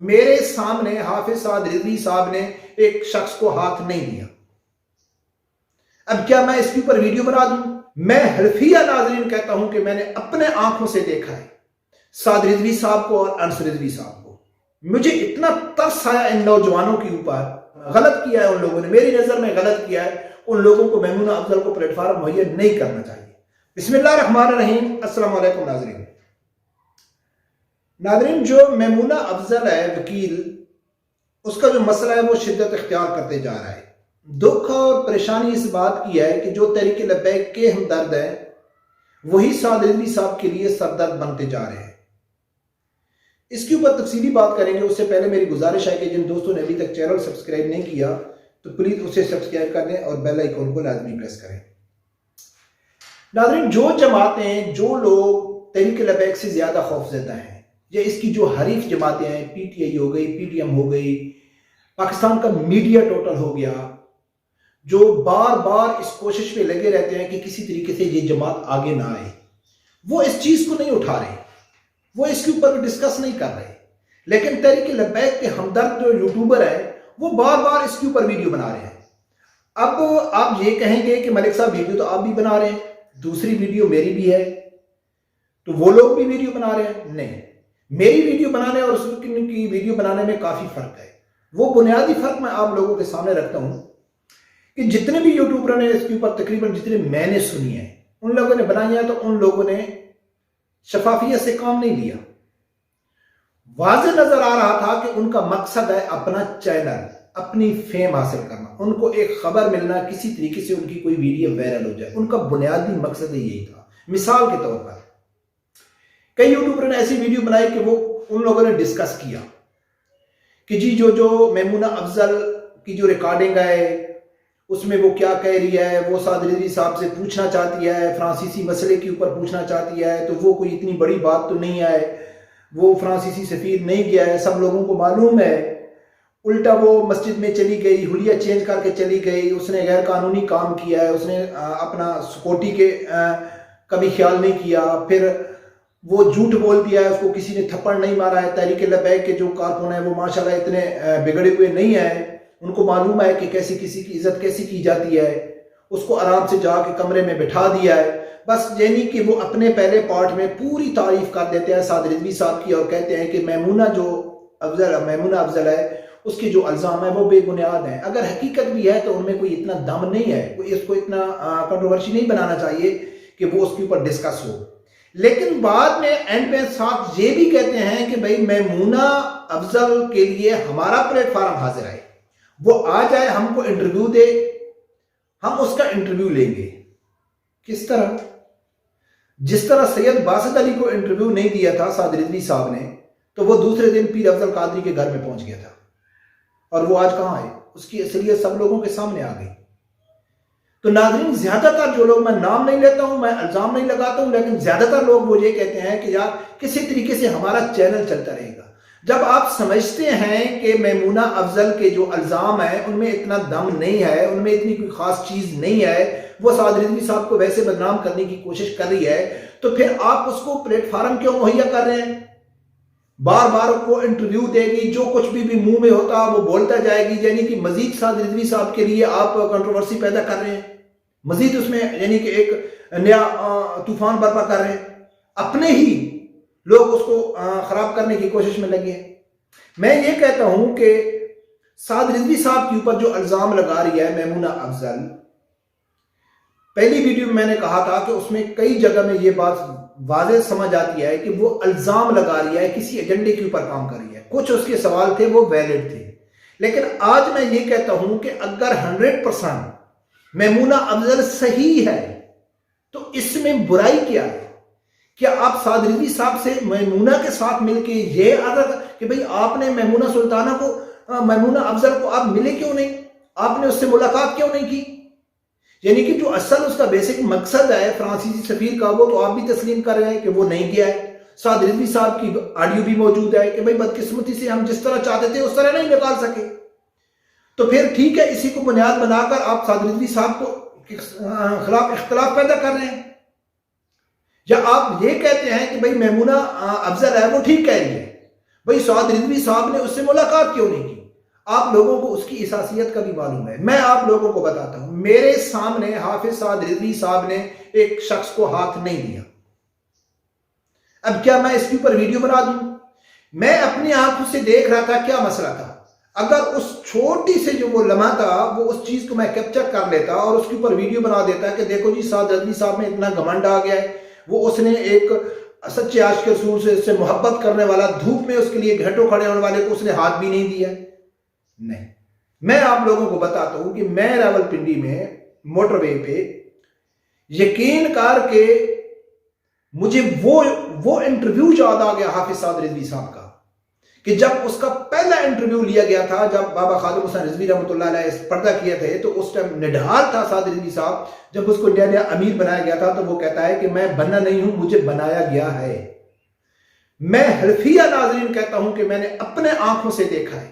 میرے سامنے حافظ سعد رضوی صاحب نے ایک شخص کو ہاتھ نہیں دیا. اب کیا میں اس کے اوپر ویڈیو بنا دوں؟ میں حلفیہ ناظرین کہتا ہوں کہ میں نے اپنے آنکھوں سے دیکھا ہے سعد رضوی صاحب کو اور انس رضوی صاحب کو. مجھے اتنا ترس آیا ان نوجوانوں کے اوپر. غلط کیا ہے ان لوگوں نے، میری نظر میں غلط کیا ہے. ان لوگوں کو میمونہ افضل کو پلیٹ فارم مہیا نہیں کرنا چاہیے. بسم اللہ الرحمن الرحیم. السلام علیکم ناظرین. ناظرین، جو میمونہ افضل ہے وکیل، اس کا جو مسئلہ ہے وہ شدت اختیار کرتے جا رہا ہے. دکھ اور پریشانی اس بات کی ہے کہ جو تحریک لبیک کے ہمدرد ہیں وہی سعد رضوی صاحب کے لیے سردرد بنتے جا رہے ہیں. اس کے اوپر تفصیلی بات کریں گے. اس سے پہلے میری گزارش ہے کہ جن دوستوں نے ابھی تک چینل سبسکرائب نہیں کیا تو پلیز اسے سبسکرائب کر دیں اور بیل آئیکن کو لازمی پریس کریں. ناظرین، جو جماعتیں، جو لوگ تحریک لبیک سے زیادہ خوفزدہ ہیں یا اس کی جو حریف جماعتیں ہیں، پی ٹی آئی ہو گئی، پی ٹی ایم ہو گئی، پاکستان کا میڈیا ٹوٹل ہو گیا، جو بار بار اس کوشش پہ لگے رہتے ہیں کہ کسی طریقے سے یہ جماعت آگے نہ آئے، وہ اس چیز کو نہیں اٹھا رہے، وہ اس کے اوپر ڈسکس نہیں کر رہے. لیکن تحریک لبیک کے ہمدرد جو یوٹیوبر ہیں وہ بار بار اس کے اوپر ویڈیو بنا رہے ہیں. اب آپ یہ کہیں گے کہ ملک صاحب ویڈیو تو آپ بھی بنا رہے ہیں، دوسری ویڈیو میری بھی ہے، تو وہ لوگ بھی ویڈیو بنا رہے ہیں. نہیں، میری ویڈیو بنانے اور اس کی ویڈیو بنانے میں کافی فرق ہے. وہ بنیادی فرق میں آپ لوگوں کے سامنے رکھتا ہوں کہ جتنے بھی یوٹیوبر نے اس کے اوپر تقریباً جتنے میں نے سنی ہیں ان لوگوں نے بنائی ہیں تو ان لوگوں نے شفافیت سے کام نہیں لیا. واضح نظر آ رہا تھا کہ ان کا مقصد ہے اپنا چینل، اپنی فیم حاصل کرنا، ان کو ایک خبر ملنا، کسی طریقے سے ان کی کوئی ویڈیو وائرل ہو جائے. ان کا بنیادی مقصد یہی تھا. مثال کے طور پر کئی یوٹیوبر نے ایسی ویڈیو بنائی کہ وہ ان لوگوں نے ڈسکس کیا کہ جی جو میمونہ افضل کی جو ریکارڈنگ ہے اس میں وہ کیا کہہ رہی ہے، وہ سعد رضوی صاحب سے پوچھنا چاہتی ہے، فرانسیسی مسئلے کے اوپر پوچھنا چاہتی ہے، تو وہ کوئی اتنی بڑی بات تو نہیں ہے، وہ فرانسیسی سفیر نہیں گیا ہے، سب لوگوں کو معلوم ہے. الٹا وہ مسجد میں چلی گئی، حلیہ چینج کر کے چلی گئی، اس نے غیر قانونی کام کیا ہے، اس نے اپنا سکیورٹی کے کبھی خیال نہیں کیا. پھر وہ جھوٹ بول دیا ہے، اس کو کسی نے تھپڑ نہیں مارا ہے. تحریک لبیک کے جو کارکن ہیں وہ ماشاءاللہ اتنے بگڑے ہوئے نہیں ہیں، ان کو معلوم ہے کہ کیسی کسی کی عزت کیسی کی جاتی ہے. اس کو آرام سے جا کے کمرے میں بٹھا دیا ہے. بس یعنی کہ وہ اپنے پہلے پارٹ میں پوری تعریف کر دیتے ہیں سعد رضوی صاحب کی اور کہتے ہیں کہ میمونہ افضل ہے، اس کے جو الزام ہیں وہ بے بنیاد ہیں. اگر حقیقت بھی ہے تو ان میں کوئی اتنا دم نہیں ہے، کوئی اس کو اتنا کنٹروورسی نہیں بنانا چاہیے کہ وہ اس کے اوپر ڈسکس ہو. لیکن بعد میں اینڈ پہ صاحب یہ بھی کہتے ہیں کہ بھئی میمونہ افضل کے لیے ہمارا پلیٹ فارم حاضر ہے، وہ آ جائے، ہم کو انٹرویو دے، ہم اس کا انٹرویو لیں گے. کس طرح؟ جس طرح سید باسط علی کو انٹرویو نہیں دیا تھا سعد رضوی صاحب نے تو وہ دوسرے دن پیر افضل قادری کے گھر میں پہنچ گیا تھا، اور وہ آج کہاں ہے؟ اس کی اصلیت سب لوگوں کے سامنے آ گئی. تو ناظرین، زیادہ تر جو لوگ، میں نام نہیں لیتا ہوں، میں الزام نہیں لگاتا ہوں، لیکن زیادہ تر لوگ وہ یہ کہتے ہیں کہ یار کسی طریقے سے ہمارا چینل چلتا رہے گا. جب آپ سمجھتے ہیں کہ میمونہ افضل کے جو الزام ہیں ان میں اتنا دم نہیں ہے، ان میں اتنی کوئی خاص چیز نہیں ہے، وہ سعد رضوی صاحب کو ویسے بدنام کرنے کی کوشش کر رہی ہے، تو پھر آپ اس کو پلیٹ فارم کیوں مہیا کر رہے ہیں؟ بار بار وہ انٹرویو دے گی، جو کچھ بھی موہ میں ہوتا وہ بولتا جائے گی، یعنی کہ مزید سعد رضوی صاحب کے لیے آپ کنٹروورسی پیدا کر رہے ہیں، مزید اس میں یعنی کہ ایک نیا طوفان برپا کر رہے ہیں. اپنے ہی لوگ اس کو خراب کرنے کی کوشش میں لگے ہیں. میں یہ کہتا ہوں کہ سعد رضوی صاحب کے اوپر جو الزام لگا رہی ہے میمونہ افضل، پہلی ویڈیو میں نے کہا تھا کہ اس میں کئی جگہ میں یہ بات واضح سمجھ آتی ہے کہ وہ الزام لگا رہی ہے، کسی ایجنڈے کے اوپر کام کر رہی ہے. کچھ اس کے سوال تھے وہ ویلڈ تھے، لیکن آج میں یہ کہتا ہوں کہ اگر 100% میمونہ افضل صحیح ہے تو اس میں برائی کیا ہے؟ کیا آپ سعد رضوی صاحب سے میمونہ کے ساتھ مل کے یہ عرض کہ بھئی آپ نے میمونہ سلطانہ کو، میمونہ افضل کو آپ ملے کیوں نہیں؟ آپ نے اس سے ملاقات کیوں نہیں کی؟ یعنی کہ جو اصل اس کا بیسک مقصد ہے فرانسیسی سفیر کا، وہ تو آپ بھی تسلیم کر رہے ہیں کہ وہ نہیں گیا ہے. سعد رضوی صاحب کی آڈیو بھی موجود ہے کہ بھئی بدقسمتی سے ہم جس طرح چاہتے تھے اس طرح نہیں نکال سکے. تو پھر ٹھیک ہے، اسی کو بنیاد بنا کر آپ سعد رضوی صاحب کو خلاف اختلاف پیدا کر رہے ہیں، یا آپ یہ کہتے ہیں کہ بھئی میمونہ افضل ہے وہ ٹھیک کہہ رہی ہے، بھائی سعد رضوی صاحب نے اس سے ملاقات کیوں نہیں کی؟ آپ لوگوں کو اس کی اساسیت کا بھی معلوم ہے. میں آپ لوگوں کو بتاتا ہوں، میرے سامنے حافظ سعد رضوی صاحب نے ایک شخص کو ہاتھ نہیں دیا. اب کیا میں اس کے اوپر ویڈیو بنا دوں؟ میں اپنی آنکھوں سے دیکھ رہا تھا کیا مسئلہ تھا. اگر اس چھوٹی سے جو وہ لمحہ تھا وہ اس چیز کو میں کیپچر کر لیتا اور اس کے اوپر ویڈیو بنا دیتا کہ دیکھو جی سعد رضوی صاحب میں اتنا گھمنڈ آ گیا ہے، وہ اس نے ایک سچے عاشق رسول سے اس سے محبت کرنے والا، دھوپ میں اس کے لیے گھنٹوں کھڑے ہونے والے کو اس نے ہاتھ بھی نہیں دیا. نہیں، میں آپ لوگوں کو بتاتا ہوں کہ میں راولپنڈی میں موٹر وے پہ یقین کر کے مجھے وہ انٹرویو یاد آ گیا حافظ سعد رضوی صاحب کا، کہ جب اس کا پہلا انٹرویو لیا گیا تھا، جب بابا خادم حسین رضوی رحمۃ اللہ علیہ پردہ کیے تھے، تو اس ٹائم نڈھال تھا سعد رضوی صاحب. جب اس کو انڈیا امیر بنایا گیا تھا تو وہ کہتا ہے کہ میں بننا نہیں ہوں، مجھے بنایا گیا ہے. میں حلفیہ ناظرین کہتا ہوں کہ میں نے اپنے آنکھوں سے دیکھا ہے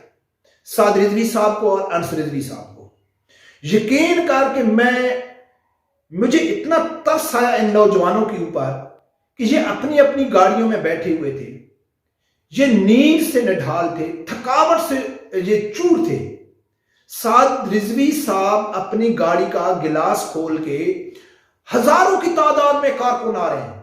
سعد رضوی صاحب کو اور انس رضوی صاحب کو. یقین کر کے مجھے اتنا ترس آیا ان نوجوانوں کے اوپر کہ یہ اپنی اپنی گاڑیوں میں بیٹھے ہوئے تھے، یہ نیند سے نڈھال تھے، تھکاوٹ سے یہ چور تھے. سعد رضوی صاحب اپنی گاڑی کا گلاس کھول کے ہزاروں کی تعداد میں کارکن آ رہے ہیں،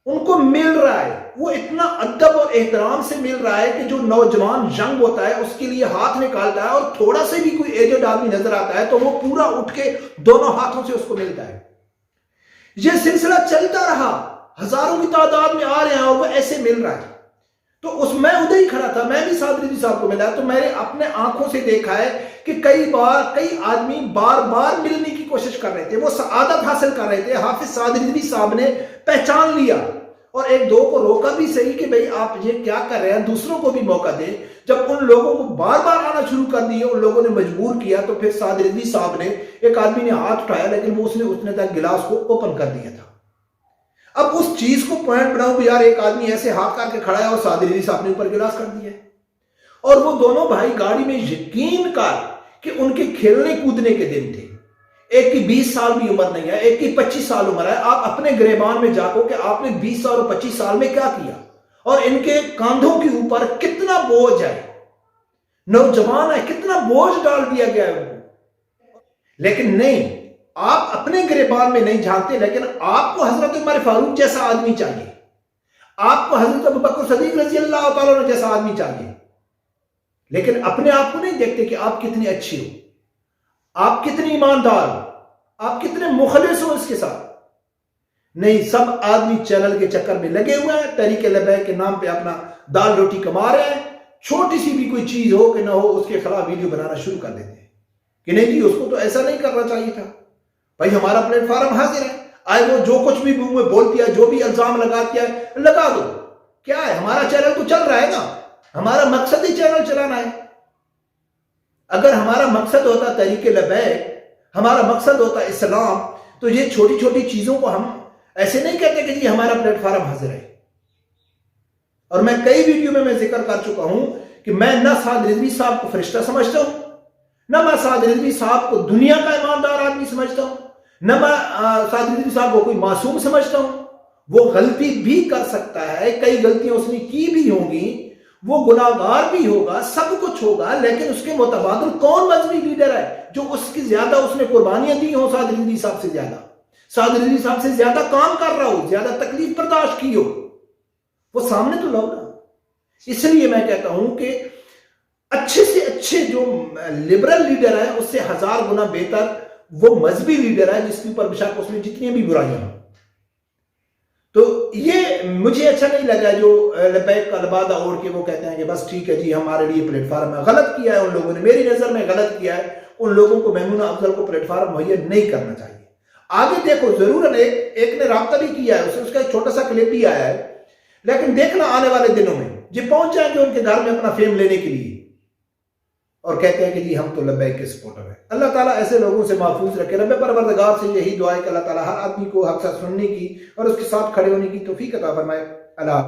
ان کو مل رہا ہے، وہ اتنا ادب اور احترام سے مل رہا ہے کہ جو نوجوان ینگ ہوتا ہے اس کے لیے ہاتھ نکالتا ہے، اور تھوڑا سے بھی کوئی ایجڈ آدمی نظر آتا ہے تو وہ پورا اٹھ کے دونوں ہاتھوں سے اس کو ملتا ہے. یہ سلسلہ چلتا رہا، ہزاروں کی تعداد میں آ رہے ہیں اور وہ ایسے مل رہا ہے. تو میں ادھر ہی کھڑا تھا، میں بھی سعد رضوی صاحب کو ملا، تو میں نے اپنے آنکھوں سے دیکھا ہے کہ کئی آدمی بار بار ملنے کی کوشش کر رہے تھے، وہ سعادت حاصل کر رہے تھے. حافظ سعد رضوی صاحب نے پہچان لیا اور ایک دو کو روکا بھی صحیح کہ بھئی آپ یہ کیا کر رہے ہیں، دوسروں کو بھی موقع دیں. جب ان لوگوں کو بار بار آنا شروع کر دیے، ان لوگوں نے مجبور کیا، تو پھر سعد رضوی صاحب نے، ایک آدمی نے ہاتھ اٹھایا لیکن وہ اس نے تک گلاس کو اوپن کر دیا تھا. اب اس چیز کو پوائنٹ بناؤ کہ یار ایک آدمی ایسے ہاتھ کر کے کھڑا ہے اور سعد رضوی صاحب نے اوپر گلاس کر دیا ہے. اور وہ دونوں بھائی گاڑی میں یقین کر کہ ان کے کھیلنے کودنے کے دن تھے. ایک کی 20 سال بھی عمر نہیں ہے، ایک کی 25 سال عمر ہے. آپ اپنے گریبان میں جاکو کہ آپ نے 20 سال اور 25 سال میں کیا کیا، اور ان کے کاندھوں کے اوپر کتنا بوجھ ہے. نوجوان ہے، کتنا بوجھ ڈال دیا گیا ہے ان کو. لیکن نہیں، آپ اپنے گریبان میں نہیں جھانکتے، لیکن آپ کو حضرت عمر فاروق جیسا آدمی چاہیے، آپ کو حضرت ابوبکر صدیق رضی اللہ تعالیٰ عنہ جیسا آدمی چاہیے. لیکن اپنے آپ کو نہیں دیکھتے کہ آپ کتنے اچھے ہو، آپ کتنے ایماندار ہو، آپ کتنے مخلص ہو اس کے ساتھ. نہیں، سب آدمی چینل کے چکر میں لگے ہوئے ہیں، تحریک لبیک کے نام پہ اپنا دال روٹی کما رہے ہیں. چھوٹی سی بھی کوئی چیز ہو کہ نہ ہو اس کے خلاف ویڈیو بنانا شروع کر دیتے ہیں کہ نہیں جی اس کو تو ایسا نہیں کرنا چاہیے تھا. بھائی ہمارا پلیٹ فارم حاضر ہے، آئے وہ جو کچھ بھی منہ میں بول دیا، جو بھی الزام لگا دیا ہے لگا دو. کیا ہے، ہمارا چینل تو چل رہا ہے نا، ہمارا مقصد ہی چینل چلانا ہے. اگر ہمارا مقصد ہوتا تحریک لبیک، ہمارا مقصد ہوتا اسلام، تو یہ چھوٹی چھوٹی چیزوں کو ہم ایسے نہیں کہتے کہ جی ہمارا پلیٹ فارم حاضر ہے. اور میں کئی ویڈیو میں ذکر کر چکا ہوں کہ میں نہ سعد رضوی صاحب کو فرشتہ سمجھتا ہوں، نہ میں سعد رضوی صاحب کو دنیا کا ایماندار آدمی سمجھتا ہوں، نہ میں سعد رضوی صاحب کو کوئی معصوم سمجھتا ہوں. وہ غلطی بھی کر سکتا ہے، کئی غلطیاں اس نے کی بھی ہوں گی، وہ گناہگار بھی ہوگا، سب کچھ ہوگا، لیکن اس کے متبادل کون مذہبی لیڈر ہے جو اس کی زیادہ اس نے قربانیاں دی ہوں سعد رضوی صاحب سے زیادہ، سعد رضوی صاحب سے زیادہ کام کر رہا ہو، زیادہ تکلیف برداشت کی ہو؟ وہ سامنے تو لاؤ نا. اس لیے میں کہتا ہوں کہ اچھے سے اچھے جو لبرل لیڈر ہے اس سے 1000 گنا بہتر وہ مذہبی لیڈر ہے جس کے اوپر بشک اس میں جتنی بھی برائیاں ہوں. تو یہ مجھے اچھا نہیں لگا جو لبیک کا لبادہ اوڑھ کے وہ کہتے ہیں کہ بس ٹھیک ہے جی ہمارے لیے پلیٹ فارم ہے. غلط کیا ہے ان لوگوں نے، میری نظر میں غلط کیا ہے. ان لوگوں کو میمونہ افضل کو پلیٹ فارم مہیا نہیں کرنا چاہیے. آگے دیکھو ضرور ایک نے رابطہ بھی کیا ہے، اس کا ایک چھوٹا سا کلپ بھی آیا ہے، لیکن دیکھنا آنے والے دنوں میں یہ پہنچ جائیں گے ان کے گھر میں اپنا فیم لینے کے لیے اور کہتے ہیں کہ جی ہم تو لبیک کے سپورٹر ہیں. اللہ تعالیٰ ایسے لوگوں سے محفوظ رکھے. رب پروردگار سے یہی دعا ہے کہ اللہ تعالیٰ ہر آدمی کو حق ساتھ سننے کی اور اس کے ساتھ کھڑے ہونے کی توفیق عطا فرمائے. اللہ